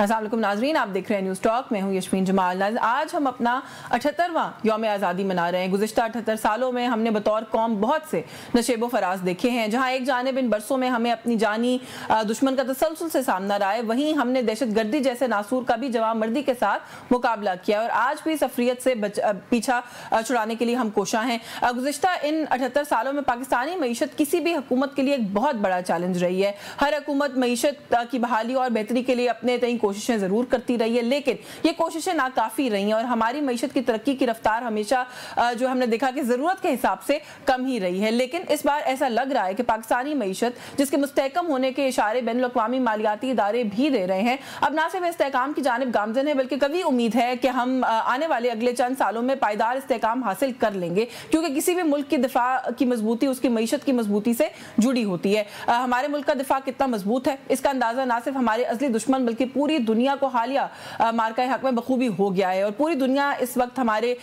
अस्सलाम वालेकुम नाजरीन, आप देख रहे हैं न्यूज़ टॉक। मैं हूं यशमीन जमाल। आज हम अपना 78वां यौम आज़ादी मना रहे हैं। गुज़िश्ता 78 सालों में हमने बतौर कौम बहुत से नशेबो फराज देखे हैं। जहां एक जानिब इन बरसों में हमें अपनी जानी दुश्मन का तसलसल से सामना रहा है, वहीं हमने दहशतगर्दी जैसे नासूर का भी जवाब मर्दी के साथ मुकाबला किया और आज भी सफरियत से पीछा छुड़ाने के लिए हम कोशा हैं। गुज़िश्ता इन 78 सालों में पाकिस्तानी मईशत किसी भी हुकूमत के लिए एक बहुत बड़ा चैलेंज रही है। हर हुकूमत मईशत की बहाली और बेहतरी के लिए अपने तय कोशिशें जरूर करती रही है, लेकिन ये कोशिशें नाकाफी रही हैं और हमारी मईशत की तरक्की की रफ्तार हमेशा जो हमने देखा कि जरूरत के हिसाब से कम ही रही है। लेकिन इस बार ऐसा लग रहा है कि पाकिस्तानी मईशत जिसके मुस्तहकम होने के इशारे बैनुल अक़वामी मालियाती इदारे भी दे रहे हैं, अब ना सिर्फ इस्तेहकाम की जानिब गामजन है बल्कि कभी उम्मीद है कि हम आने वाले अगले चंद सालों में पायदार इस्तेहकाम हासिल कर लेंगे, क्योंकि किसी भी मुल्क की दिफा की मजबूती उसकी मईशत की मजबूती से जुड़ी होती है। हमारे मुल्क का दिफा कितना मजबूत है इसका अंदाजा ना सिर्फ हमारे असली दुश्मन बल्कि पूरी दुनिया को हालिया मार्का हक में बखूबी हो गया है और पूरी दुनिया इस वक्त हमारी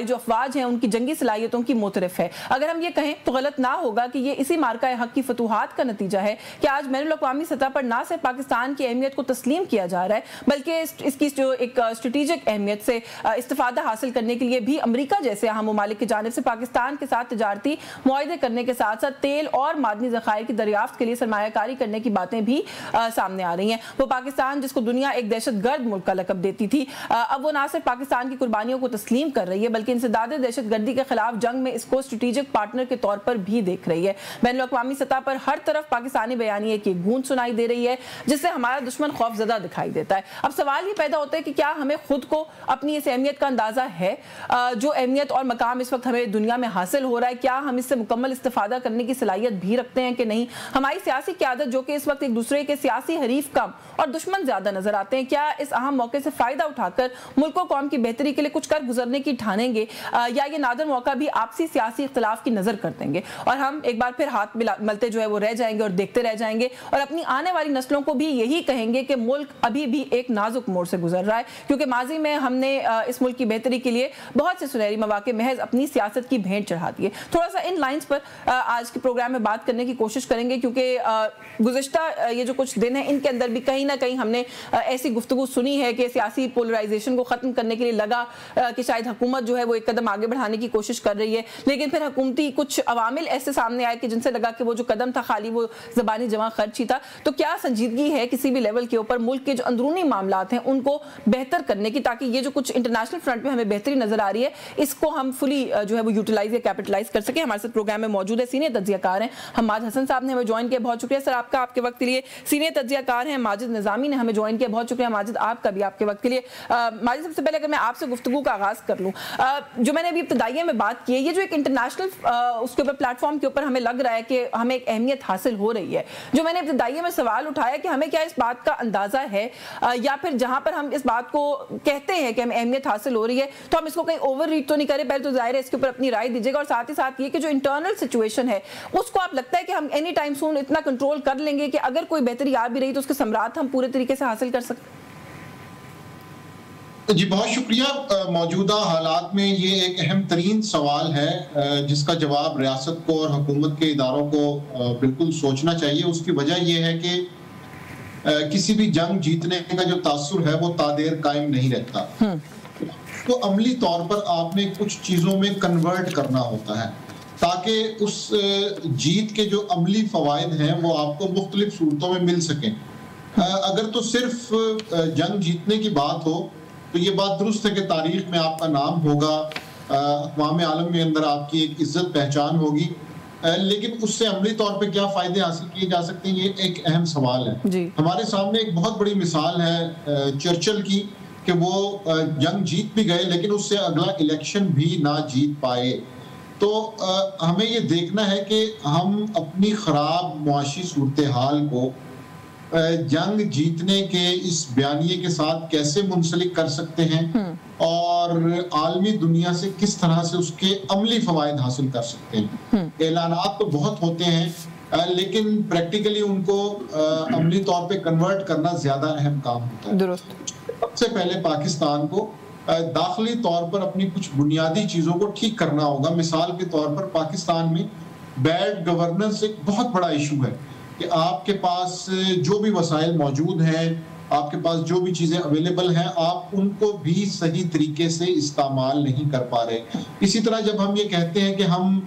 जो अफवाज हैं उनकी जंगी सलाहियतों की मोतरफ है। अगर हम ये कहें तो गलत ना होगा कि ये इसी मार्का हक की फतूहात का नतीजा है कि आज बैनुल अक़वामी सतह पर ना सिर्फ पाकिस्तान की अहमियत को तस्लीम किया जा रहा है बल्कि इसकी जो एक स्ट्रेटेजिक अहमियत से इस्तिफादा हासिल करने के लिए भी अमरीका जैसे अहम ममालिक की जानिब से पाकिस्तान के साथ तिजारती मुआहदे करने के साथ साथ तेल और मादनी ज़खायर की दरियाफ्त के लिए सरमायाकारी करने की बातें भी सामने आ रही हैं। वो पाकिस्तान जिसको दुनिया एक दहशतगर्द मुल्क का लक़ब देती थी, अब वो ना सिर्फ पाकिस्तान की कुर्बानियों को तस्लीम कर रही है बल्कि इंसदादे दहशतगर्दी के खिलाफ जंग में इसको स्ट्रेटेजिक पार्टनर के तौर पर भी देख रही है। बैनुल अक़वामी सतह पर हर तरफ पाकिस्तानी बयानिए की गूंज सुनाई दे रही है जिससे हमारा दुश्मन खौफजदा दिखाई देता है। अब सवाल ये पैदा होता है कि क्या हमें खुद को अपनी इस अहमियत का अंदाजा है, जो अहमियत और मकाम इस वक्त हमें दुनिया में हासिल हो रहा है, क्या हम इससे मुकम्मल इस्तिफादा करने की सलाहियत भी रखते हैं कि नहीं। हमारी सियासी क़यादत जो कि इस वक्त एक दूसरे के सियासी हरीफ कम और दुश्मन ज्यादा नजर आते हैं, क्या इस अहम मौके से फायदा उठाकर मुल्क और कौम की बेहतरी के लिए कुछ कर गुजरने की ठानेंगे या ये नादर मौका भी आपसी सियासी इख्तिलाफ की नजर कर देंगे और हम एक बार फिर हाथ मलते जो है वो रह जाएंगे और देखते रह जाएंगे और अपनी आने वाली नस्लों को भी यही कहेंगे कि मुल्क अभी भी एक नाजुक मोड़ से गुजर रहा है, क्योंकि माजी में हमने इस मुल्क की बेहतरी के लिए बहुत से सुनहरी मौके महज अपनी सियासत की भेंट चढ़ा दी है। थोड़ा सा इन लाइंस पर आज के प्रोग्राम में बात करने की कोशिश करेंगे, क्योंकि गुज़िश्ता ये जो कुछ दिन है इनके अंदर भी कहीं ना कहीं हमने ऐसी गुफ्तगू सुनी है कि सियासी पोलराइजेशन को खत्म करने के लिए लगा कि शायद हुकूमत जो है वो एक कदम आगे बढ़ाने की कोशिश कर रही है, लेकिन फिर हुकूमती कुछ अवामिल ऐसे सामने आए कि जिनसे लगा कि वो जो कदम था खाली वो ज़बानी जमा खर्च ही था। तो क्या संजीदगी है किसी भी लेवल के ऊपर मुल्क के जो अंदरूनी मामलात हैं उनको बेहतर करने की, ताकि ये जो कुछ इंटरनेशनल फ्रंट में हमें बेहतरी नजर आ रही है इसको हम फुली जो है वो यूटिलाइज या कैपिटलाइज कर सके। हमारे साथ प्रोग्राम में मौजूद है सीनियर तज्जियाकार हैं हम्माद हसन साहब ने हमें ज्वाइन किया, बहुत शुक्रिया सर आपका आपके वक्त के लिए। सीनियर तज्जियाकार हैं माजिद निज़ामी ने हमें ज्वाइन किया, बहुत शुक्रिया माजिद आपका भी आपके वक्त के लिए। माजिद सबसे पहले अगर मैं आपसे गुफ्तगू का आगाज कर लूँ, जो मैंने अभी इब्तदाइये में बात की है, ये जो एक इंटरनेशनल उसके ऊपर प्लेटफॉर्म के ऊपर हमें लग रहा है कि हमें एक अहमियत हासिल हो रही है, जो मैंने इब्तदाइये में सवाल उठाया कि हमें क्या इस बात का अंदाजा है या फिर जहां पर हम इस बात को कहते हैं कि हमें अहमियत हासिल हो रही है तो हम इसको कहीं ओवर रीड तो नहीं करें। पहले तो जाहिर है इसके ऊपर अपनी राय दीजिएगा और साथ ही साथ ये कि जो इंटरनल सिचुएशन है उसको आप लगता है कि हम एनी टाइम सून इतना कंट्रोल कर लेंगे कि अगर कोई बेहतरी आ भी रही तो उसके सम्राट हम पूरे तरीके से हासिल कर सकते हैं। जी बहुत शुक्रिया। मौजूदा हालात में ये एक अहम तरीन सवाल है जिसका जवाब रियासत को और हुकूमत के इदारों को बिल्कुल सोचना चाहिए। उसकी वजह यह है कि किसी भी जंग जीतने का जो तासुर है वो तादेर कायम नहीं रहता, तो अमली तौर पर आपने कुछ चीज़ों में कन्वर्ट करना होता है ताकि उस जीत के जो अमली फ़वाइद हैं वो आपको मुख्तलिफ सूरतों में मिल सकें। अगर तो सिर्फ जंग जीतने की बात हो तो ये बात दुरुस्त है कि तारीख में आपका नाम होगा, अक़वाम आलम में अंदर आपकी एक इज्जत पहचान होगी, लेकिन उससे अमली तौर पे क्या फ़ायदे हासिल किए जा सकते हैं ये एक अहम सवाल है। हमारे सामने एक बहुत बड़ी मिसाल है चर्चिल की कि वो जंग जीत भी गए लेकिन उससे अगला इलेक्शन भी ना जीत पाए। तो हमें ये देखना है कि हम अपनी ख़राब मुआशी सूरत हाल को जंग जीतने के इस बयानिए के साथ कैसे मुंसलिक कर सकते हैं और आलमी दुनिया से किस तरह से उसके अमली फवायद हासिल कर सकते हैं। ऐलानात तो बहुत होते हैं लेकिन प्रैक्टिकली उनको अमली तौर पे कन्वर्ट करना ज्यादा अहम काम होता है। सबसे पहले पाकिस्तान को दाखिली तौर पर अपनी कुछ बुनियादी चीजों को ठीक करना होगा। मिसाल के तौर पर पाकिस्तान में बैड गवर्नेंस एक बहुत बड़ा इशू है कि आपके पास जो भी वसाइल मौजूद हैं आपके पास जो भी चीजें अवेलेबल हैं आप उनको भी सही तरीके से इस्तेमाल नहीं कर पा रहे। इसी तरह जब हम ये कहते हैं कि हम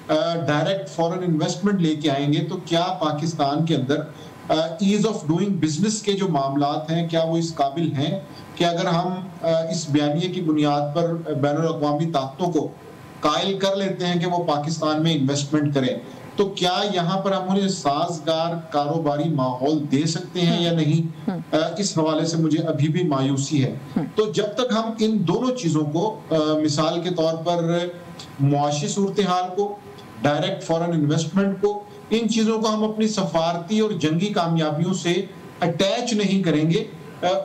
डायरेक्ट फॉरेन इन्वेस्टमेंट लेके आएंगे, तो क्या पाकिस्तान के अंदर ईज ऑफ डूइंग बिजनेस के जो मामलात हैं क्या वो इस काबिल हैं कि अगर हम इस बयानिए की बुनियाद पर बैनुल अक़वामी ताकतों को कायल कर लेते हैं कि वो पाकिस्तान में इन्वेस्टमेंट करें, तो क्या यहाँ पर हम उन्हें साजगार कारोबारी माहौल दे सकते हैं या नहीं? इस हवाले से मुझे अभी भी मायूसी है। तो जब तक हम इन दोनों चीजों को मिसाल के तौर पर मुआशी सूरत हाल को, डायरेक्ट फॉरेन इन्वेस्टमेंट को, इन चीजों को हम अपनी सफारती और जंगी कामयाबियों से अटैच नहीं करेंगे,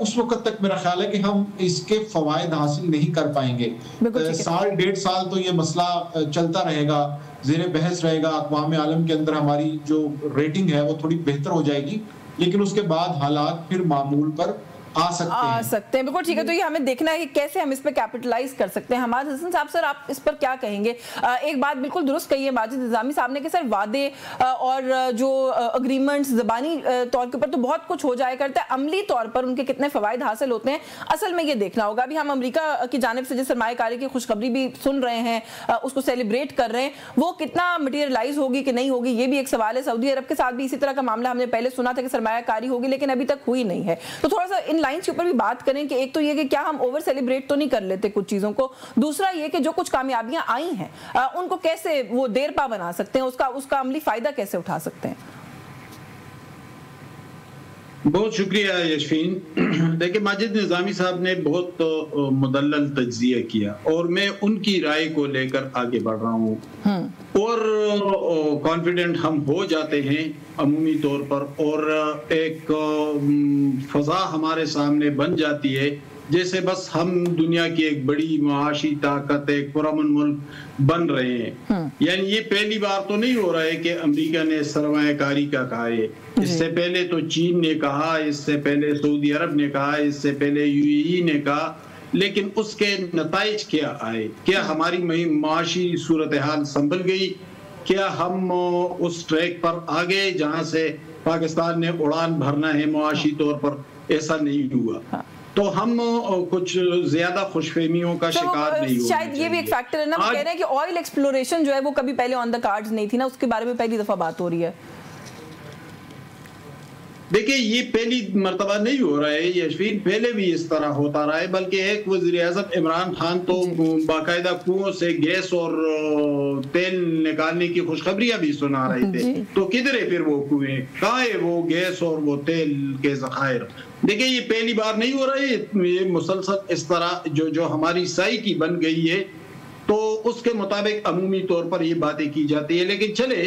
उस वक्त तक मेरा ख्याल है कि हम इसके फवायद हासिल नहीं कर पाएंगे। साल 1.5 साल तो ये मसला चलता रहेगा, ज़ेरे बहस रहेगा, अक़वाम आलम के अंदर हमारी जो रेटिंग है वो थोड़ी बेहतर हो जाएगी, लेकिन उसके बाद हालात फिर मामूल पर आ सकते हैं। बिल्कुल ठीक है। तो ये हमें देखना है कि कैसे हम इस पे कैपिटलाइज कर सकते हैं। हमाद हसन साहब, सर आप इस पर क्या कहेंगे? एक बात बिल्कुल दुरुस्त कही है माजिद निज़ामी साहब ने कि सर वादे और जो अग्रीमेंट्स ज़बानी तौर के ऊपर तो बहुत कुछ हो जाया करता है, अमली तौर पर उनके कितने फ़वाइद हासिल होते हैं असल में ये देखना होगा। अभी हम अमेरिका की जानिब से जिस सरमायाकारी की खुशखबरी भी सुन रहे हैं, उसको सेलिब्रेट कर रहे हैं, वो कितना मटीरियलाइज होगी कि नहीं होगी ये भी एक सवाल है। सऊदी अरब के साथ भी इसी तरह का मामला हमने पहले सुना था कि सरमायाकारी होगी, लेकिन अभी तक हुई नहीं है। तो थोड़ा सा इन लाइंस के ऊपर भी बात करें कि एक तो ये कि क्या हम ओवर सेलिब्रेट तो नहीं कर लेते कुछ चीजों को, दूसरा ये कि जो कुछ कामयाबियां आई हैं उनको कैसे वो देर पा बना सकते हैं, उसका अमली फायदा कैसे उठा सकते हैं? बहुत शुक्रिया यशफीन। देखिए, माजिद निज़ामी साहब ने बहुत मुदल्लल तज्जिया किया और मैं उनकी राय को लेकर आगे बढ़ रहा हूँ और कॉन्फिडेंट हम हो जाते हैं अमूमी तौर पर, और एक फजा हमारे सामने बन जाती है जैसे बस हम दुनिया की एक बड़ी माशी ताकत, एक पुरअमन मुल्क बन रहे हैं। यानी ये पहली बार तो नहीं हो रहा है कि अमेरिका ने सरमायाकारी का कहा है। इससे पहले तो चीन ने कहा, इससे पहले सऊदी अरब ने कहा, इससे पहले यूएई ने कहा, लेकिन उसके नताइज क्या आए? क्या हमारी माशी सूरत हाल संभल गई? क्या हम उस ट्रैक पर आ गए जहां से पाकिस्तान ने उड़ान भरना है मुआशी तौर पर? ऐसा नहीं हुआ। तो हम कुछ ज्यादा खुशफहमियों का शिकार नहीं हुए। शायद ये भी एक फैक्टर है ना, वो कह रहे हैं कि ऑयल एक्सप्लोरेशन जो है वो कभी पहले ऑन द कार्ड्स नहीं थी ना, उसके बारे में पहली दफा बात हो रही है। देखिए, ये पहली मर्तबा नहीं हो रहा है यशवीन, पहले भी इस तरह होता रहा है। बल्कि एक वज़ीर आज़म इमरान खान तो बाकायदा कुओं से गैस और तेल निकालने की खुशखबरियां भी सुना रहे थे। तो किधर है फिर वो कुएं? कहाँ है वो गैस और वो तेल के ज़खायर? देखिए, ये पहली बार नहीं हो रहा है। ये मुसलसल इस तरह जो हमारी साइकी बन गई है, तो उसके मुताबिक अमूमी तौर पर ये बातें की जाती है। लेकिन चले,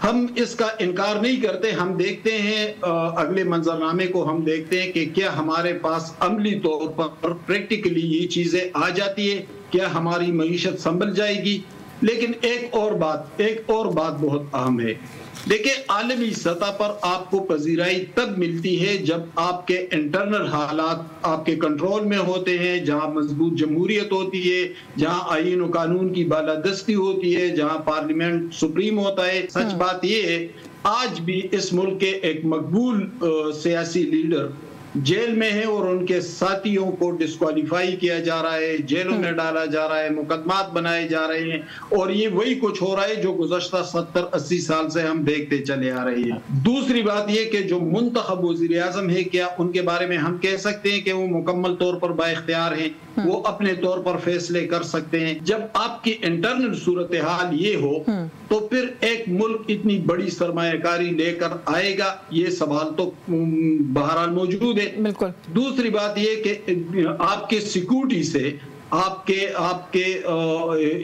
हम इसका इनकार नहीं करते। हम देखते हैं अगले मंजरनामे को, हम देखते हैं कि क्या हमारे पास अमली तौर पर प्रैक्टिकली ये चीजें आ जाती है, क्या हमारी मईशत संभल जाएगी। लेकिन एक और बात बहुत अहम है। देखिए, आलमी सतह पर आपको पजीराई तब मिलती है जब आपके इंटरनल हालात आपके कंट्रोल में होते हैं, जहां मजबूत जमहूरियत होती है, जहां आईन और कानून की बालादस्ती होती है, जहां पार्लियामेंट सुप्रीम होता है। सच बात यह है, आज भी इस मुल्क के एक मकबूल सियासी लीडर जेल में है और उनके साथियों को डिस्क्वालीफाई किया जा रहा है, जेलों में डाला जा रहा है, मुकदमात बनाए जा रहे हैं। और ये वही कुछ हो रहा है जो गुज़श्ता 70-80 साल से हम देखते चले आ रहे हैं। दूसरी बात यह कि जो मुंतखब वज़ीर आज़म है, क्या उनके बारे में हम कह सकते हैं कि वो मुकम्मल तौर पर बाइख्तियार हैं, वो अपने तौर पर फैसले कर सकते हैं? जब आपकी इंटरनल सूरत हाल ये हो, तो फिर एक मुल्क इतनी बड़ी सरमायाकारी लेकर आएगा? ये सवाल तो बहरहाल मौजूद है। बिल्कुल। दूसरी बात ये कि आपके सिक्योरिटी से, आपके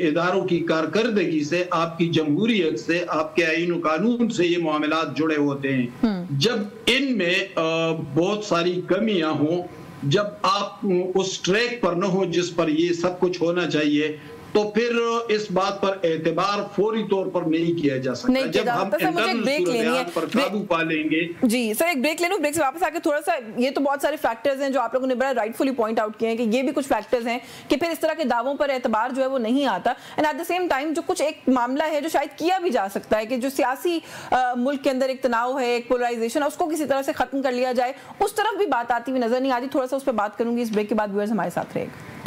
इदारों की कारकर्दगी से, आपकी जमहूरियत से, आपके आईन कानून से ये मामलात जुड़े होते हैं। जब इनमें बहुत सारी कमियां हों, जब आप उस ट्रैक पर न हो जिस पर ये सब कुछ होना चाहिए, तो फिर इस बात पर एतबार फौरी तौर पर नहीं किया जा सकता। जब हम पर काबू पा लेंगे। जी सर, एक ब्रेक ले लूं, ब्रेक से वापस आके थोड़ा सा, ये तो बहुत सारे फैक्टर्स हैं जो आप लोगों ने बड़ा राइटफुली पॉइंट आउट किए हैं कि ये भी कुछ फैक्टर्स हैं कि फिर इस तरह के दावों पर एतबार जो है वो नहीं आता। And at the same time जो कुछ एक मामला है जो शायद किया भी जा सकता है कि जो सियासी मुल्क के अंदर एक तनाव है, एक पोलराइजेशन है, उसको किसी तरह से खत्म कर लिया जाए, उस तरफ भी बात आती हुई नजर नहीं आती। थोड़ा सा उस पर बात करूंगी इस ब्रेक के बाद। व्यूअर्स हमारे साथ रहेगा।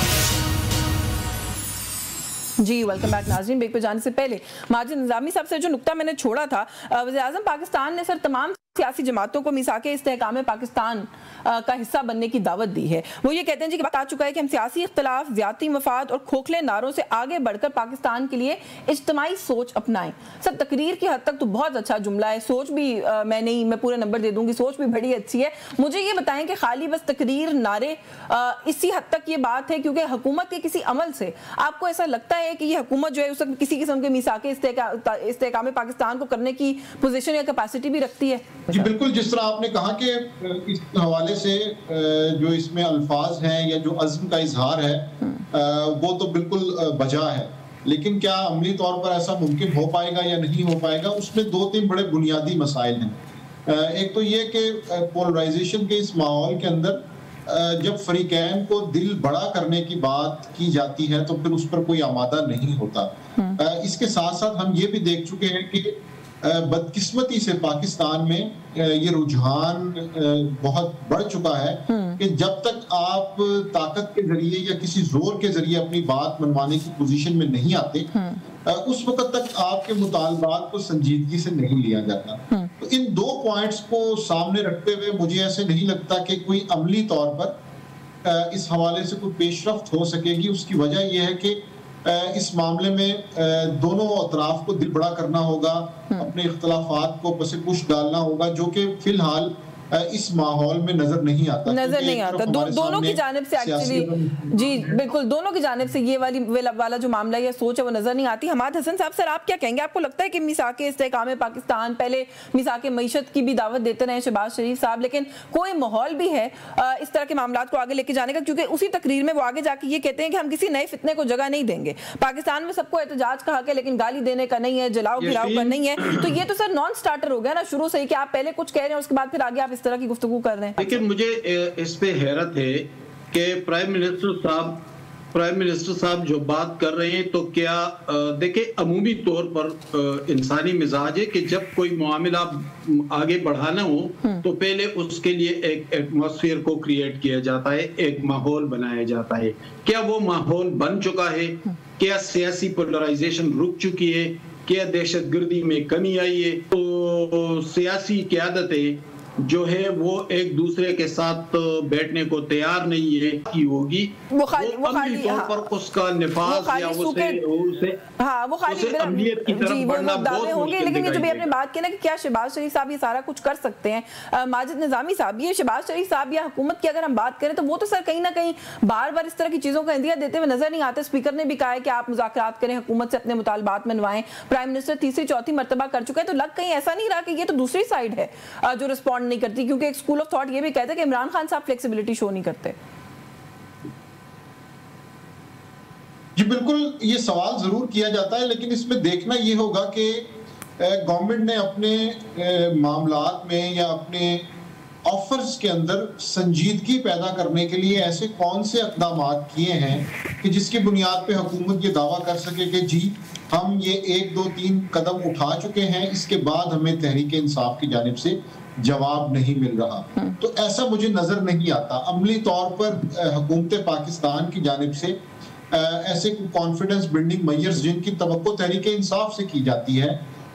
जी वेलकम बैक नाज़रीन। ब्रेक पे जाने से पहले माजिद निज़ामी साहब से जो नुक्ता मैंने छोड़ा था, वज़ीर-ए-आज़म पाकिस्तान ने सर तमाम सियासी जमातों को मिसाके इस्तेहकाम पाकिस्तान का हिस्सा बनने की दावत दी है। वो ये कहते हैं जी कि वक्त आ चुका है कि हम सियासी इख्तलाफ, ज़्यादती मफाद और खोखले नारों से आगे बढ़कर पाकिस्तान के लिए इज्तिमाई सोच अपनाएं। सर तकरीर की हद तक तो बहुत अच्छा जुमला है, सोच भी मैं पूरे नंबर दे दूंगी, सोच भी बड़ी अच्छी है। मुझे ये बताएं कि खाली बस तकरीर, नारे, इसी हद तक ये बात है क्योंकि हुकूमत के किसी अमल से आपको ऐसा लगता है कि ये हुकूमत जो है उस किसी किस्म के मिसाके इस्तेहकाम पाकिस्तान को करने की पोजीशन या कैपेसिटी भी रखती है? जी बिल्कुल, जिस तरह आपने कहा कि इस हवाले से जो इसमें अल्फाज हैं या जो अज़्म का इजहार है वो तो बिल्कुल बजा है, लेकिन क्या अमली तौर पर ऐसा मुमकिन हो पाएगा या नहीं हो पाएगा, उसमें दो तीन बड़े बुनियादी मसाइल हैं। एक तो ये कि पोलराइजेशन के इस माहौल के अंदर जब फरीकैन को दिल बड़ा करने की बात की जाती है तो फिर उस पर कोई आमादा नहीं होता। इसके साथ साथ हम ये भी देख चुके हैं कि बदकिस्मती से पाकिस्तान में ये रुझान बहुत बढ़ चुका है कि जब तक आप ताकत के जरिए या किसी जोर के जरिए अपनी बात मनवाने की पोजीशन में नहीं आते, उस वक्त तक आपके मुतालबात को संजीदगी से नहीं लिया जाता। तो इन दो पॉइंट्स को सामने रखते हुए मुझे ऐसे नहीं लगता कि कोई अमली तौर पर इस हवाले से कोई पेशरफ्त हो सकेगी। उसकी वजह यह है कि इस मामले में दोनों अतराफ को दिल बड़ा करना होगा, अपने इख्तलाफात को पसे पुश डालना होगा, जो कि फिलहाल इस माहौल में नजर नहीं आता। दोनों की जानिब से एक्चुअली जी बिल्कुल, दोनों की जानिब से ये वाला जो मामला या सोच है वो नजर नहीं आती। हमाद हसन साहब, सर आप क्या कहेंगे? आपको लगता है कि मिसाके इस्तेहकाम पाकिस्तान, पहले मिसाके मईशत की भी दावत देते रहे शहबाज शरीफ साहब, लेकिन कोई माहौल भी है इस तरह के मामला को आगे लेके जाने का? क्योंकि उसी तकरीर में वो आगे जाके ये कहते हैं कि हम किसी नए फितने को जगह नहीं देंगे। पाकिस्तान में सबको एहतजाज का हक है, लेकिन गाली देने का नहीं है, जलाओ गिराओ का नहीं है। तो ये तो सर नॉन स्टार्टर हो गया ना शुरू से ही कि आप पहले कुछ कह रहे हैं उसके बाद फिर आगे आप इस तरह की गुफ्तगू कर रहे हैं। लेकिन मुझे इस पे हैरत है कि प्राइम मिनिस्टर साहब जो बात कर रहे हैं, तो क्या देखिए अमूमी तौर पर इंसानी मिजाज है कि जब कोई मामला आगे बढ़ाना हो तो पहले उसके लिए एक एटमॉस्फेयर को क्रिएट किया जाता है, एक माहौल बनाया जाता है। क्या वो माहौल बन चुका है? क्या सियासी पोलराइजेशन रुक चुकी है? क्या दहशतगर्दी में कमी आई है? तो सियासी क़यादतें जो है वो एक दूसरे के साथ बैठने को तैयार नहीं है की होगी, वो खाली तौर पर उसका निफाज या उसे अमलियत की तरफ बढ़ना बहुत होंगे। लेकिन ये जो भी आपने बात की ना कि क्या शहबाज शरीफ साहब ये सारा कुछ कर सकते हैं, माजिद निज़ामी साहब, ये शहबाज शरीफ साहब या हुकूमत की अगर हम बात करें तो वो तो सर कहीं ना कहीं बार बार इस तरह की चीजों का इंदिया देते हुए नजर नहीं आते। स्पीकर ने भी कहा है कि आप मुज़ाकरात करें, हुकूमत से अपने मुतालबात मनवाएं। प्राइम मिनिस्टर तीसरी चौथी मरतबा कर चुके हैं। तो लग कहीं ऐसा नहीं रहा कि ये तो दूसरी साइड है जो रिस्पॉन्ड नहीं करती? क्योंकि एक स्कूल ऑफ थॉट ये भी कहता है कि इमरान खान साहब फ्लेक्सिबिलिटी शो नहीं करते। जी बिल्कुल, ये सवाल जरूर किया जाता है, लेकिन इसमें देखना ये होगा कि गवर्नमेंट ने अपने मामलात में या अपने ऑफर्स के अंदर संजीदगी पैदा करने के लिए ऐसे कौन से इक़दाम किए हैं कि जिसकी बुनियाद पे हुकूमत ये दावा कर सके कि जी हम ये 1 2 3 कदम उठा चुके हैं, इसके बाद हमें तहरीक इंसाफ की जानिब से जवाब नहीं मिल रहा। तो ऐसा मुझे नजर नहीं आता। अमली तौर पर हुकूमत पाकिस्तान की जानिब से ऐसे कॉन्फिडेंस बिल्डिंग मेजर्स जिनकी तवक्को तहरीक इंसाफ से की जाती है,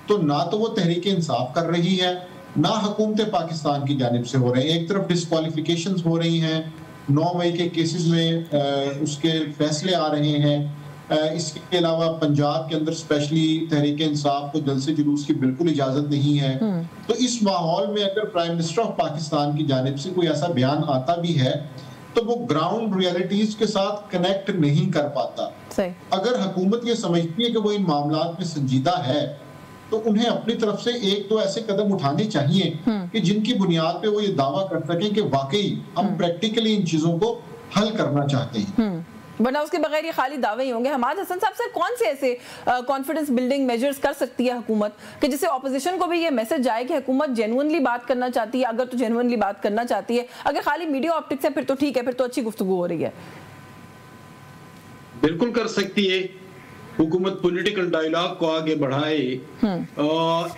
तो ना तो वो तहरीक इंसाफ कर रही है, ना हुकूमत पाकिस्तान की जानिब से हो रहे हैं। एक तरफ डिस्क्वालिफिकेशंस हो रही हैं, 9 मई के केसेस में उसके फैसले आ रहे हैं। इसके अलावा पंजाब के अंदर स्पेशली तहरीक इंसाफ को जलसे जुलूस की बिल्कुल इजाजत नहीं है। तो इस माहौल में अगर प्राइम मिनिस्टर ऑफ पाकिस्तान की जानिब से कोई ऐसा बयान आता भी है तो वो ग्राउंड रियलिटीज के साथ कनेक्ट नहीं कर पाता। अगर हुकूमत ये समझती है कि वो इन मामलात में संजीदा है तो उन्हें अपनी तरफ से एक तो ऐसे कदम उठाने चाहिए कि जिनकी बुनियाद पे वो ये दावा कर सकें कि वाकई हम प्रैक्टिकली इन चीजों को हल करना चाहते हैं। वरना उसके बगैर ये खाली दावे ही होंगे। हमाद हसन साहब, सर कौन से ऐसे कॉन्फिडेंस बिल्डिंग मेजर्स कर सकती है हुकूमत कि जिससे ऑपोजिशन को भी ये मैसेज जाए कि हुकूमत जेन्युइनली बात करना चाहती है? अगर तो जेन्युइनली बात करना चाहती है, अगर खाली मीडिया ऑप्टिक्स है फिर तो ठीक है, फिर तो अच्छी गुफ्तगू हो रही है। बिल्कुल कर सकती है हुकूमत, पॉलिटिकल डायलॉग को आगे बढ़ाए।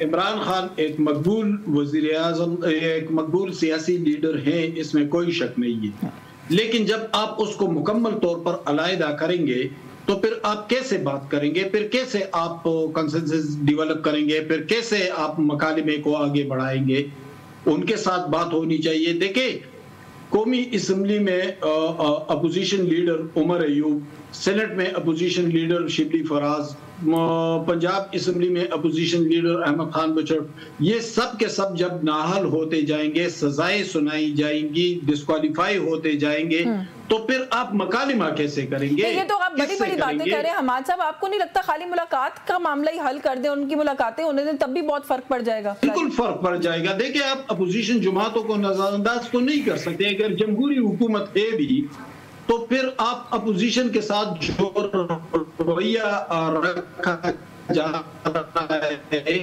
इमरान खान एक मकबूल वजीर आज़म, एक मकबूल सियासी लीडर है, इसमें कोई शक नहीं है। लेकिन जब आप उसको मुकम्मल तौर पर अलहदा करेंगे तो फिर आप कैसे बात करेंगे, फिर कैसे आप कंसेंसस डेवलप करेंगे, फिर कैसे आप मकालिमे को आगे बढ़ाएंगे? उनके साथ बात होनी चाहिए। देखिए, कौमी असम्बली में opposition leader Umar Ayub, senate में opposition leader Shibli Faraz, Punjab assembly में अपोजिशन लीडर अहमद खान बचड़, ये सब के सब जब नाहल होते जाएंगे, सजाएं सुनाई जाएंगी, डिस्क्वालीफाई होते जाएंगे, तो फिर आप मकालिमा कैसे करेंगे? ये तो आप बड़ी बड़ी बातें कर रहे हैं हमाद साहब। आपको नहीं लगता खाली मुलाकात का मामला ही हल कर दे, उनकी मुलाकातें होने दें, तब भी बहुत फर्क पड़ जाएगा? बिल्कुल फर्क पड़ जाएगा। देखिए, आप अपोजिशन जमातों को नजरअंदाज तो नहीं कर सकते। अगर जमहूरी हुकूमत है भी तो फिर आप अपोजिशन के साथ जो रवैया रखा जा रहा है,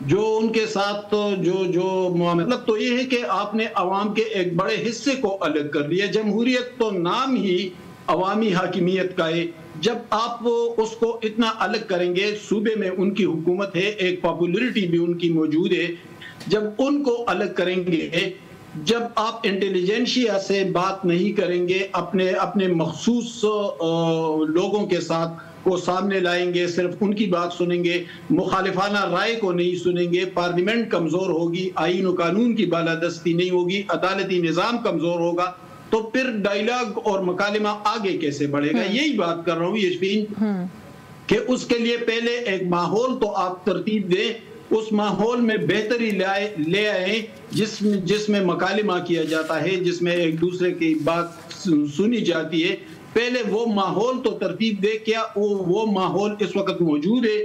जो उनके साथ जो मतलब तो ये है कि आपने अवाम के एक बड़े हिस्से को अलग कर लिया। जमहूरियत तो नाम ही अवामी हाकिमियत का है। जब आप उसको इतना अलग करेंगे, सूबे में उनकी हुकूमत है, एक पॉपुलरिटी भी उनकी मौजूद है, जब उनको अलग करेंगे, जब आप इंटेलिजेंशिया से बात नहीं करेंगे, अपने मखसूस लोगों के साथ को सामने लाएंगे, सिर्फ उनकी बात सुनेंगे, मुखालिफाना राय को नहीं सुनेंगे, पार्लियामेंट कमजोर होगी, आईन और कानून की बालादस्ती नहीं होगी, अदालती निज़ाम कमजोर होगा, तो फिर डायलॉग और मकालिमा आगे कैसे बढ़ेगा? यही बात कर रहा हूँ यशवीन, कि उसके लिए पहले एक माहौल तो आप तरतीब दें, उस माहौल में बेहतरी ले आए जिसमें मकालिमा किया जाता है, जिसमें एक दूसरे की बात सुनी जाती है। पहले वो माहौल तो तरतीब दे। क्या वो माहौल इस वक्त मौजूद है?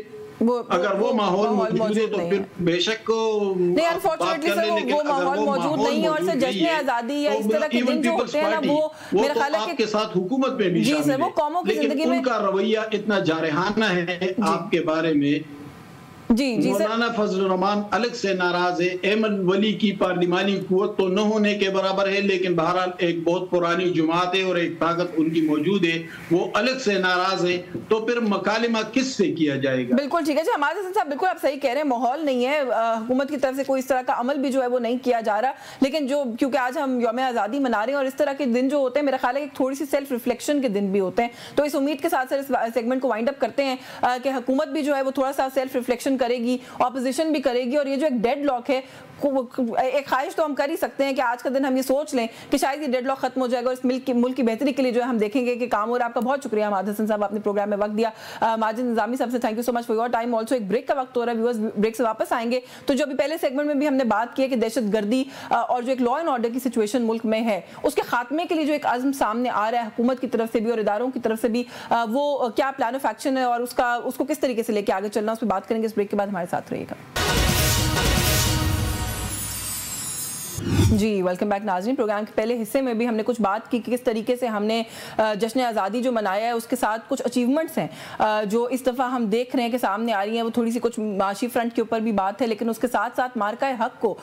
अगर वो माहौल मौजूद है तो फिर बेशक नहीं, अनफॉर्चुनेटली वो माहौल मौजूद नहीं है। और सर जश्न आज़ादी या इस तरह के दिन जो होते हैं ना, वो मेरा ख्याल है कि आपके साथ हुकूमत में भी शामिल है, वो कौमों की जिंदगी में उनका रवैया इतना जारहाना है आपके बारे में। जी मौलाना फजल रहमान अलग से नाराज है। अहमद वली की पार्लिमानी कुव्वत तो न होने के बराबर है, लेकिन बहरहाल एक बहुत पुरानी जमात है और एक ताकत उनकी मौजूद है, वो अलग से नाराज है। तो फिर मकालिमा किससे किया जाएगा? बिल्कुल ठीक है जी हमाद हसन साहब, बिल्कुल आप सही कह रहे हैं, माहौल नहीं है, हुकूमत की तरफ से कोई इस तरह का अमल भी जो है वो नहीं किया जा रहा। लेकिन जो क्योंकि आज हम यौम आज़ादी मना रहे हैं और इस तरह के दिन जो होते हैं, मेरा ख्याल है कि थोड़ी सी सेल्फ रिफ्लेक्शन के दिन भी होते हैं। तो इस उम्मीद के साथ सर इस सेगमेंट को वाइंड अप करते हैं कि हुकूमत भी जो है वो थोड़ा सा सेल्फ रिफ्लेक्शन करेगी, ऑपोजिशन भी करेगी, और ये जो एक डेडलॉक है, एक ख्वाहिश तो हम कर ही सकते हैं कि आज का दिन हम ये सोच लें कि शायद ये डेडलॉक खत्म हो जाएगा और इस मुल्क की बेहतरी के लिए जो है हम देखेंगे कि काम हो रहा है। आपका बहुत शुक्रिया हमाद हसन साहब, आपने प्रोग्राम में वक्त दिया। माजिद निजामी साहब से thank you so much for your time. Also एक ब्रेक का वक्त हो रहा है, व्यूअर्स ब्रेक से वापस आएंगे। तो जो अभी पहले सेगमेंट में भी हमने बात की है कि दहशतगर्दी और जो एक लॉ एंड ऑर्डर की सिचुएशन मुल्क में है, उसके खात्मे के लिए जो एक अज़्म सामने आ रहा है हुकूमत की तरफ से भी और इदारों की तरफ से भी, वो क्या प्लान ऑफ एक्शन है और उसको किस तरीके से लेके आगे चलना, उस पर बात करेंगे। इस ब्रेक के बाद हमारे साथ रहिएगा। जी वेलकम बैक नाज़रीन। प्रोग्राम के पहले हिस्से में भी हमने कुछ बात की कि किस तरीके से हमने जश्न आज़ादी जो मनाया है उसके साथ कुछ अचीवमेंट्स हैं जो इस दफ़ा हम देख रहे हैं कि सामने आ रही हैं। वो थोड़ी सी कुछ माशी फ्रंट के ऊपर भी बात है, लेकिन उसके साथ साथ मार्का हक को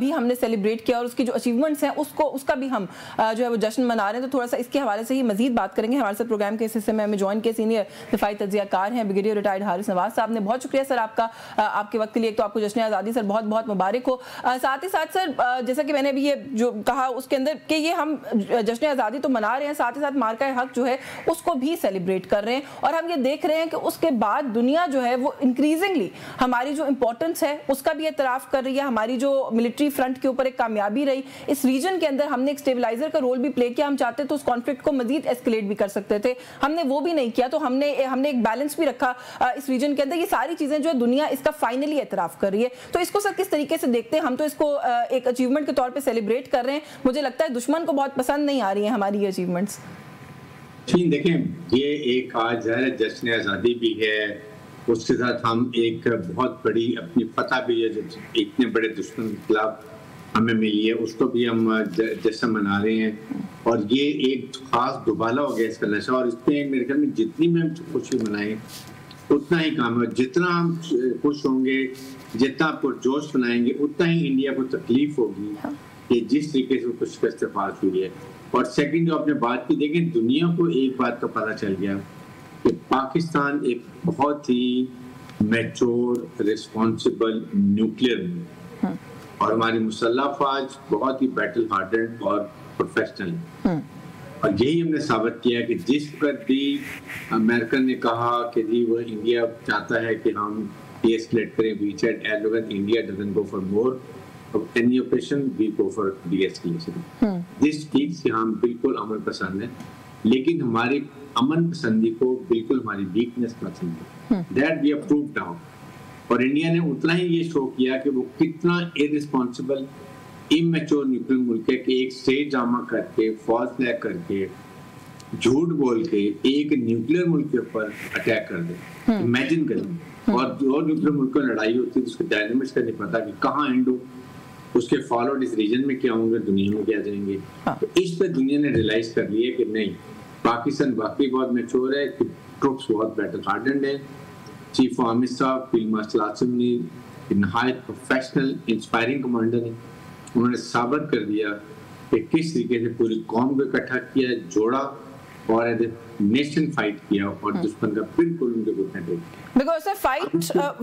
भी हमने सेलिब्रेट किया और उसकी जो अचीवमेंट्स हैं उसका भी हम जो है वो जश्न मना रहे हैं। तो थोड़ा सा इसके हवाले से ही मजीद बात करेंगे। हमारे साथ प्रोग्राम के इस हिस्से में हमें ज्वाइन किए सीनियर दिफाई तज्जियाकार हैं ब्रिगेडियर रिटायर्ड हारिस नवाज साहब ने। बहुत शुक्रिया सर आपका, आपके वक्त के लिए। एक तो आपको जश्न आज़ादी सर बहुत बहुत मुबारक हो। साथ ही साथ सर जैसा कि मैंने भी ये जो कहा उसके अंदर कि ये हम जश्न आज़ादी तो मना रहे हैं, साथ ही साथ मार्का हक जो है उसको भी सेलिब्रेट कर रहे हैं। और हम ये देख रहे हैं कि उसके बाद दुनिया जो है वो इंक्रीजिंगली हमारी जो इंपॉर्टेंस है उसका भी एतराफ़ कर रही है। हमारी जो मिलिट्री फ्रंट के ऊपर एक कामयाबी रही, इस रीजन के अंदर हमने एक स्टेबलाइजर का रोल भी प्ले किया। हम चाहते तो उस कॉन्फ्लिक्ट को मजीद एस्केलेट भी कर सकते थे, हमने वो भी नहीं किया। तो हमने एक बैलेंस भी रखा इस रीजन के अंदर। ये सारी चीज़ें जो है दुनिया इसका फाइनली एतराफ़ कर रही है। तो इसको सर किस तरीके से देखते हैं? हम तो इसको एक अचीवमेंट के तौर पर सेलिब्रेट कर रहे हैं, मुझे लगता है दुश्मन को बहुत पसंद नहीं आ रही है हमारी ये अचीवमेंट्स। देखें, ये एक आज है जश्न आज़ादी भी है, उसके साथ हम एक बहुत बड़ी अपनी फतह भी है। जब इतने बड़े दुश्मन के खिलाफ हमें मिली है, उसको भी हम जश्न मना रहे हैं। और ये एक खास दुबाला हो गया इसका नशा, और इसमें मेरे ख्याल में जितनी भी हम खुशी मनाएं उतना ही काम है। जितना हम खुश होंगे, जितना आपको जोश बनाएंगे, उतना ही इंडिया को तकलीफ होगी कि जिस तरीके से कुछ शिकस्त हुई है। और सेकंड जो आपने बात की, देखें दुनिया को एक बात का पता चल गया कि पाकिस्तान एक बहुत ही मैच्योर, रिस्पॉन्सिबल न्यूक्लियर है और हमारी मुसल्लह अफवाज बहुत ही बैटल हार्डेड और प्रोफेशनल है। और यही हमने साबित किया कि जिस वक्त भी अमेरिका ने कहा कि जी वो इंडिया चाहता है कि हम de-escalate करें, we said as long as India doesn't go for more of any oppression, we go for de-escalation. This चीज से हम बिल्कुल अमन पसंद है, लेकिन हमारी अमन पसंदी को बिल्कुल हमारी वीकनेस पसंद है। That we have proved now. और इंडिया ने उतना ही ये शो किया कि वो कितना इररिस्पॉन्सिबल, इमेच्योर न्यूक्लियर मुल्क है कि एक स्टेज ड्रामा करके, फॉल्स फ्लैग करके, झूठ बोल के एक न्यूक्लियर मुल्क के ऊपर अटैक कर दे। इमेजिन करें, और जो न्यूक्लियर मुल्क की लड़ाई होती है उसके डायनामिक्स का नहीं पता कि कहाँ एंड हो, उसके फॉलोअर्ड इस रीजन में क्या होंगे, दुनिया में क्या जाएंगे। तो इस पे दुनिया ने रियलाइज कर लिया कि नहीं, पाकिस्तान वाकई बहुत मैच्योर है, ट्रुप्स बहुत बैटल हार्डेंड है। चीफ आर्मी साहब फील्ड मार्शल आसिम मुनीर नहायत प्रोफेशनल, इंस्पायरिंग कमांडर है। उन्होंने साबित कर दिया कि किस तरीके से पूरी कौम को इकट्ठा किया, जोड़ा और नेशन फाइट किया और दुश्मन का बिल्कुल उनके घुटने टेक। बिकॉज सर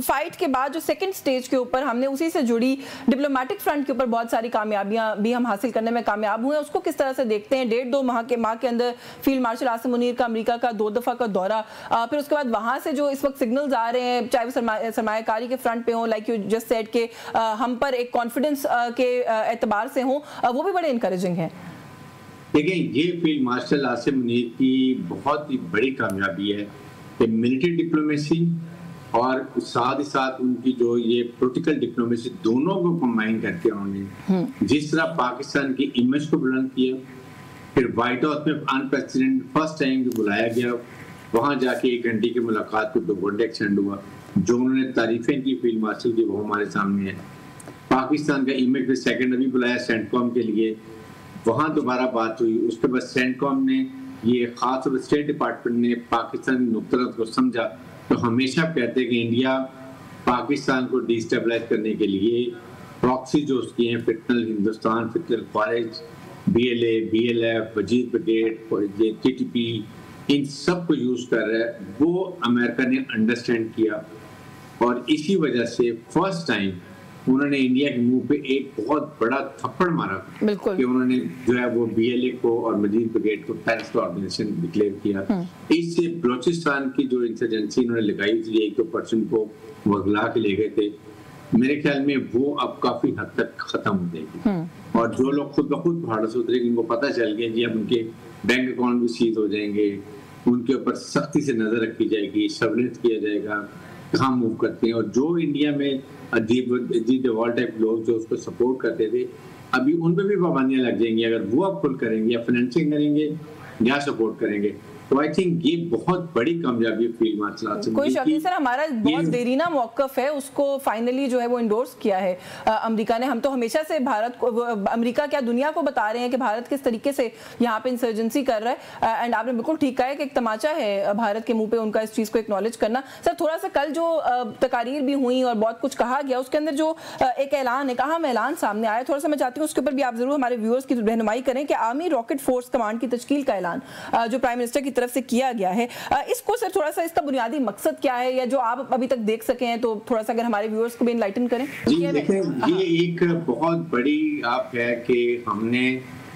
फाइट के बाद जो सेकंड स्टेज के ऊपर हमने उसी से जुड़ी डिप्लोमेटिक फ्रंट के ऊपर बहुत सारी कामयाबियां भी हम हासिल करने में कामयाब हुए हैं, उसको किस तरह से देखते हैं? 1.5-2 माह के अंदर फील्ड मार्शल आसिम मुनीर का अमेरिका का 2 दफा का दौरा, फिर उसके बाद वहां से जो इस वक्त सिग्नल्स आ रहे हैं, चाहे वो सरमायाकारी के फ्रंट पे हो, लाइक यू जस्ट सेड के हम पर एक कॉन्फिडेंस के एतबार से हो, वो भी बड़े इंकरेजिंग है। देखिए, ये फील्ड मार्शल आसिम मुनीर की बहुत ही बड़ी कामयाबी है कि मिलिट्री डिप्लोमेसी और साथ ही साथ उनकी जो ये पॉलिटिकल डिप्लोमेसी, दोनों को कंबाइन करके उन्होंने जिस तरह पाकिस्तान की इमेज को बुलंद किया, फिर व्हाइट हाउस में अनप्रेसिडेंट फर्स्ट टाइम जो बुलाया गया, वहां जाके 1 घंटे की मुलाकात को 2 घंटे एक्सटेंड हुआ, जो उन्होंने तारीफें की फील्ड मार्शल की, वो हमारे सामने है। पाकिस्तान का इमेज में सेकेंड अभी बुलाया सेंटकॉम के लिए, वहां दोबारा बात हुई, उसके बाद सेंटकॉम ने ये खास तौर पर स्टेट डिपार्टमेंट ने पाकिस्तान नुक्ता को समझा। तो हमेशा कहते हैं कि इंडिया पाकिस्तान को डिस्टेबलाइज करने के लिए प्रॉक्सी जो उसकी हैं, फिटनल हिंदुस्तान, फिटनल ख्वारिज, BLA, BLF, वजीद ब्रिगेड, TTP, इन सब को यूज कर रहा है। वो अमेरिका ने अंडरस्टैंड किया और इसी वजह से फर्स्ट टाइम उन्होंने इंडिया के मुंह पे एक बहुत बड़ा थप्पड़ मारा कि उन्होंने जो है वो BLA को और मजीद ब्रिगेड को टेररिस्ट ऑर्गेनाइजेशन डिक्लेयर किया। इससे बलोचिस्तान की जो इंसर्जेंसी उन्होंने लगाई थी 1-2% को वगला के ले गए थे, मेरे ख्याल में वो अब काफी हद तक खत्म हो जाएगी। और जो लोग खुद ब खुद पहाड़ों से उतरेंगे, उनको पता चल गया जी अब उनके बैंक अकाउंट भी सीज हो जाएंगे, उनके ऊपर सख्ती से नजर रखी जाएगी, सर्वेलेंस किया जाएगा कहाँ मूव करते हैं। और जो इंडिया में अजीब टाइप लोग जो उसको सपोर्ट करते थे, अभी उन पे भी पाबंदियां लग जाएंगी अगर वो अब खुल करेंगे या फाइनेंसिंग करेंगे या सपोर्ट करेंगे। तो आई थिंक ये बहुत बड़ी कामयाबी फील्ड मार्शल आसिम। कोई शक नहीं सर, हमारा बहुत देरीना मौकफ है, उसको फाइनली जो है वो इंडोर्स किया है अमेरिका ने। हम तो हमेशा से भारत को, अमेरिका क्या दुनिया को बता रहे हैं कि भारत किस तरीके से यहाँ पे इंसर्जेंसी कर रहा है। एंड आपने बिल्कुल ठीक कहा है कि एक तमाचा है भारत के मुंह पे उनका इस चीज को एक्नॉलेज करना। सर थोड़ा सा कल जो तकारीर भी हुई और बहुत कुछ कहा गया, उसके अंदर जो एक ऐलान, एक अहम ऐलान सामने आया, थोड़ा सा मैं चाहती हूँ उसके ऊपर भी आप जरूर हमारे व्यूअर्स की रहनुमाई करें कि आर्मी रॉकेट फोर्स कमांड की तश्कील का ऐलान जो प्राइम मिनिस्टर की तरफ से किया गया है, इसको सर थोड़ा सा इसका बुनियादी मकसद क्या है, या जो आप अभी तक देख सके हैं तो थोड़ा सा अगर हमारे व्यूअर्स को भी इनलाइटन करें। जी देखिए, ये एक बहुत बड़ी आप है कि हमने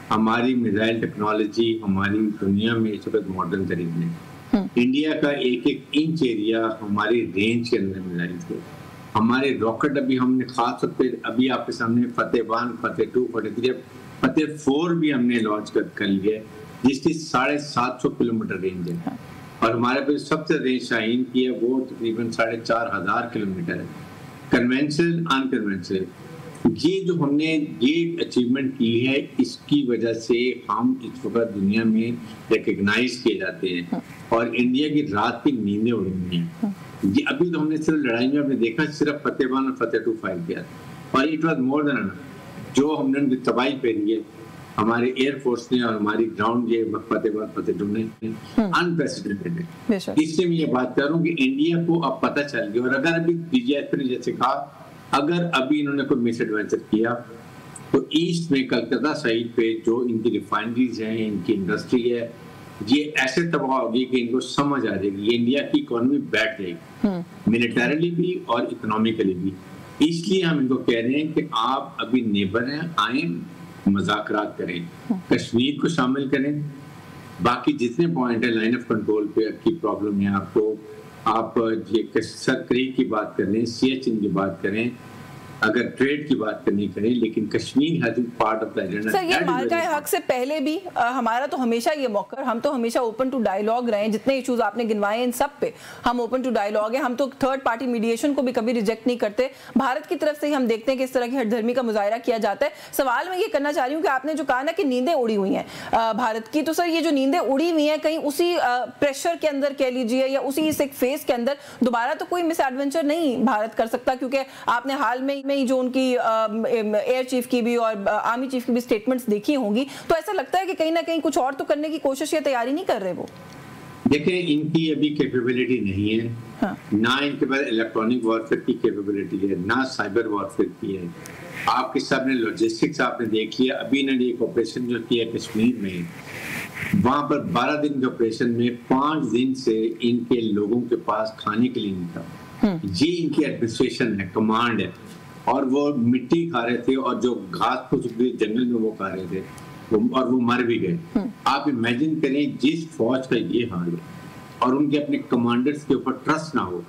हमारी मिसाइल टेक्नोलॉजी हमारी दुनिया में इस वक्त मॉडर्न तरीन है। इंडिया का एक इंच एरिया हमारी रेंज के अंदर मिसाइल थे। हमारे रॉकेट अभी हमने खास तौर पे अभी आपके सामने फतेह 1, फतेह 2, फतेह 3, फतेह 4 भी हमने लॉन्च कर लिया, जिसकी 750 किलोमीटर रेंज है। और हमारे पे सबसे रेंज शाहीन की है, वो तकरीबन 4500 किलोमीटर है। कन्वेंशनल, अनकन्वेंशनल, ये जो हमने ये अचीवमेंट की है, इसकी वजह से हम इस वक्त दुनिया में रिकग्नाइज किए जाते हैं और इंडिया की रात की नींदें उड़ रही हैं। ये अभी तो हमने सिर्फ लड़ाई में आपने देखा सिर्फ फतेह 1 और फतेह 2 फाइट किया, और इट वाज मोर देन जो हमने उनकी तबाही फेरी है हमारे एयरफोर्स ने और हमारी ग्राउंड ये फतेहपुर ने अनप्रेसिडेंटेड है। इसलिए मैं ये बात कर रहा हूँ कि इंडिया को अब पता चल गया। और अगर अभी डीजीएसपी ने जैसे कहा, अगर अभी इन्होंने कोई मिस एडवेंचर किया तो ईस्ट में कलकत्ता साइड पे जो इनकी रिफाइनरीज हैं, इनकी इंडस्ट्री है, ये ऐसे तबाह होगी कि इनको समझ आ जाएगी, ये इंडिया की इकोनॉमी बैठ जाएगी, मिलिटरीली भी और इकोनॉमिकली भी। इसलिए हम इनको कह रहे हैं कि आप अभी नेबर हैं, आए मुज़ाकरात करें, कश्मीर को शामिल करें, बाकी जितने पॉइंट है लाइन ऑफ कंट्रोल पे की प्रॉब्लम है आपको, आप ये सरक्रीक की बात करें, सियाचिन की बात करें, अगर ट्रेड की बात करनी करें, लेकिन Kashmir has been part of the agenda. Sir ये मार्का हक से पहले भी हमारा तो हमेशा ये मौका, हम तो हमेशा ओपन टू डायलॉग रहे हैं। जितने इश्यूज आपने गिनवाए इन सब पे हम ओपन टू डायलॉग है। हम तो थर्ड पार्टी मीडिएशन को भी कभी रिजेक्ट नहीं करते। भारत की तरफ से ही हम देखते हैं कि इस तरह की हठधर्मी का मुजाहरा किया जाता है। सवाल मैं ये करना चाह रही हूँ कि आपने जो कहा ना कि नींदें उड़ी हुई हैं भारत की, तो सर ये जो नींदें उड़ी हुई हैं कहीं उसी प्रेशर के अंदर कह लीजिए या उसी इस एक फेज के अंदर दोबारा तो कोई मिस एडवेंचर नहीं भारत कर सकता, क्योंकि आपने हाल में ही जो उनकी एयर चीफ की भी और आर्मी चीफ की भी स्टेटमेंट्स देखी होंगी, तो ऐसा लगता है कि कहीं ना कहीं कुछ और तो करने की कोशिश या तैयारी नहीं कर रहे वो। देखिए इनकी अभी कैपेबिलिटी नहीं है, हाँ। ना इनके पास इलेक्ट्रॉनिक वॉरफेयर की कैपेबिलिटी है, ना साइबर वॉरफेयर की है। आपके सामने लॉजिस्टिक्स आपने देख लिया। अभी इन्होंने एक ऑपरेशन जो किया कश्मीर में, वहां पर 12 दिन के ऑपरेशन में 5 दिन से इनके लोगों के पास खाने के लिए नहीं था। ये इनकी एडमिनिस्ट्रेशन है, कमांड है, और वो मिट्टी खा रहे थे और जो घास फूस जंगल में वो खा रहे थे और वो मर भी गए। आप इमेजिन करें जिस फौज का ये हाल है और उनके अपने कमांडर्स के ऊपर ट्रस्ट ना हो,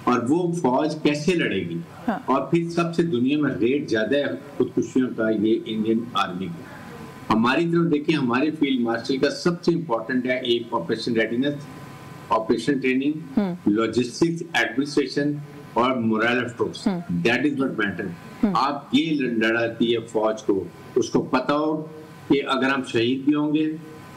और वो फौज कैसे लड़ेगी। हाँ। और फिर सबसे दुनिया में रेट ज्यादा है खुदकुशियों का ये इंडियन आर्मी का। हमारी तरफ देखिए, हमारे फील्ड मार्शल का सबसे इंपॉर्टेंट है एक operation readiness, operation training, logistics, administration और morale of troops. That is what matter. आप ये लड़ाती है फौज को, उसको पता हो कि अगर हम शहीद भी होंगे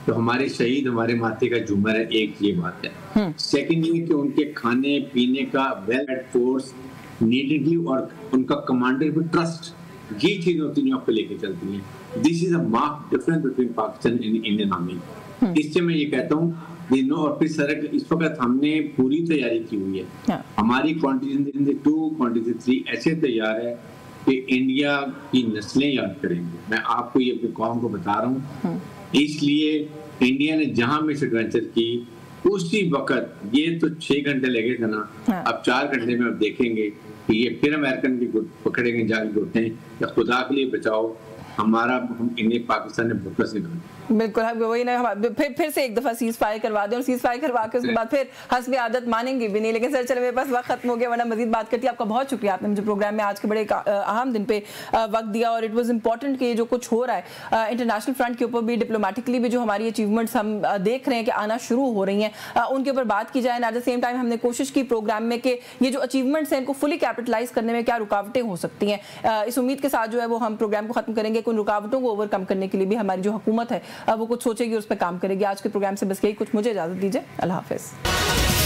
तो हमारे शहीद हमारे माथे का झूमर है। एक ये बात है। सेकंड ये कि उनके खाने पीने का वेल फोर्स नीडेडली और उनका कमांडर भी ट्रस्ट, ये चीजें होती हैं आपको लेके चलती हैं। This is a mark difference between Pakistan and Indian army. इससे मैं ये कहता हूँ और फिर सर इस वक्त हमने पूरी तैयारी की हुई है। हमारी क्वांटिटी 2, क्वांटिटी 3 ऐसे तैयार है कि इंडिया की नस्लें याद करेंगे। मैं आपको ये अपनी कौम को बता रहा हूँ। इसलिए इंडिया ने जहां मिस एडवेंचर की उसी वक्त ये तो 6 घंटे लगेगा ना, अब 4 घंटे में अब देखेंगे कि ये फिर अमेरिकन की पकड़ेंगे जाके घुटने, या खुदा के लिए बचाओ हमारा इंडिया पाकिस्तान ने फोकस निकाला। बिल्कुल वही ना, फिर से एक दफा सीज फायर करवा दें और सीज फायर करवा के उसके बाद फिर हस्बे आदत मानेंगे भी नहीं। लेकिन सर चले मेरे पास वक्त खत्म हो गया, वरना मजीद बात करती। आपका बहुत शुक्रिया, आपने मुझे प्रोग्राम में आज के बड़े अहम दिन पे वक्त दिया। और इट वाज इंपॉर्टेंट कि जो कुछ हो रहा है इंटरनेशनल फ्रंट के ऊपर भी, डिप्लोमेटिकली भी जो हमारी अचीवमेंट्स हम देख रहे हैं कि आना शुरू हो रही हैं, उनके ऊपर बात की जाए। एट द सेम टाइम हमने कोशिश की प्रोग्राम में कि ये जो अचीवमेंट्स हैं इनको फुली कैपिटलाइज करने में क्या रुकावटें हो सकती हैं। इस उम्मीद के साथ जो है वो हम प्रोग्राम को खत्म करेंगे कि उन रुकावटों को ओवरकम करने के लिए भी हमारी जो हुकूमत है वो कुछ सोचेगी, उस पर काम करेगी। आज के प्रोग्राम से बस यही कुछ, मुझे इजाजत दीजिए। अल्लाह हाफिज।